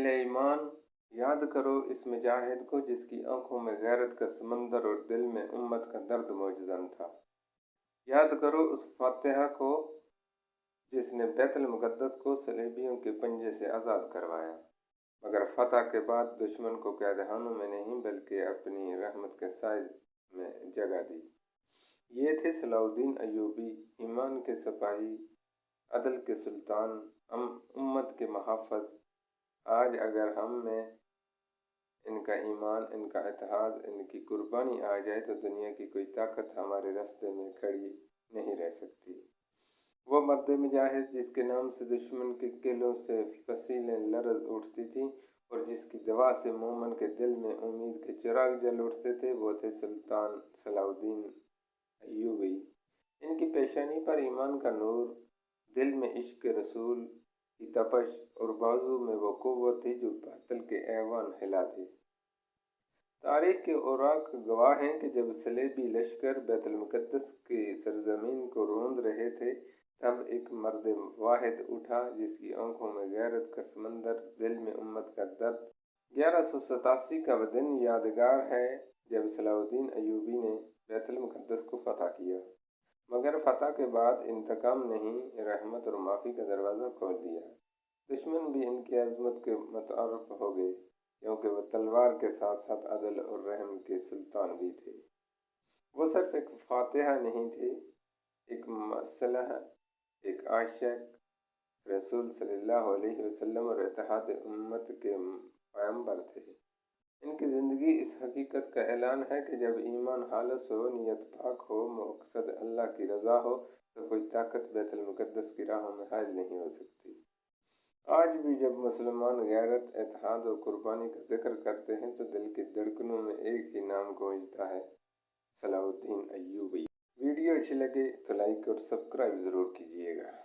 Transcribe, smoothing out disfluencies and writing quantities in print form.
अहले ईमान, याद करो इस मुजाहिद को जिसकी आंखों में गैरत का समंदर और दिल में उम्मत का दर्द मौजूद था। याद करो उस फातिहा को जिसने बैतुल मुक़द्दस को सलेबियों के पंजे से आज़ाद करवाया, मगर फतह के बाद दुश्मन को कैदखानों में नहीं बल्कि अपनी रहमत के साए में जगह दी। ये थे सलाहुद्दीन अय्यूबी, ईमान के सिपाही, अदल के सुल्तान, उम्मत के मुहाफ़िज़। आज अगर हम में इनका ईमान, इनका इत्तेहाद, इनकी कुर्बानी आ जाए तो दुनिया की कोई ताकत हमारे रास्ते में खड़ी नहीं रह सकती। वो मर्द मुजाहिद जिसके नाम से दुश्मन के किलों से फसीलें लरज़ उठती थीं और जिसकी दवा से मोमन के दिल में उम्मीद के चिराग जल उठते थे, वो थे सुल्तान सलाहुद्दीन अय्यूबी। इनकी पेशानी पर ईमान का नूर, दिल में इश्क रसूल की तपश और बाजू में वो कुव्वत थी जो बातिल के ऐवान हिला दे। तारीख के औराक गवाह हैं कि जब सलेबी लश्कर बैतुल मुक़द्दस की सरजमीन को रोंद रहे थे, तब एक मर्द वाहिद उठा जिसकी आंखों में गैरत का समंदर, दिल में उम्मत का दर्द। 1187 का वह दिन यादगार है जब सलाहुद्दीन अय्यूबी ने बैतुल मुक़द्दस को फतह किया, मगर फतह के बाद इंतकाम नहीं, रहमत और माफ़ी का दरवाज़ा खोल दिया। दुश्मन भी इनकी अज़मत के मुतारफ़ हो गए, क्योंकि वह तलवार के साथ साथ अदल और रहम के सुल्तान भी थे। वो सिर्फ एक फातिहा नहीं थे, एक मसलह, एक आशिक रसूल सल्लल्लाहु अलैहि वसल्लम और इत्तेहाद उम्मत के पैगंबर थे। इनकी ज़िंदगी इस हकीकत का ऐलान है कि जब ईमान खालिस हो, नियत पाक हो, मकसद अल्लाह की रज़ा हो, तो कोई ताकत बैतुल मुक़द्दस की राहों में हाइल नहीं हो सकती। आज भी जब मुसलमान गैरत, इत्तेहाद और कुर्बानी का जिक्र करते हैं तो दिल की धड़कनों में एक ही नाम गूंजता है, सलाहुद्दीन अय्यूबी। वीडियो अच्छी लगे तो लाइक और सब्सक्राइब ज़रूर कीजिएगा।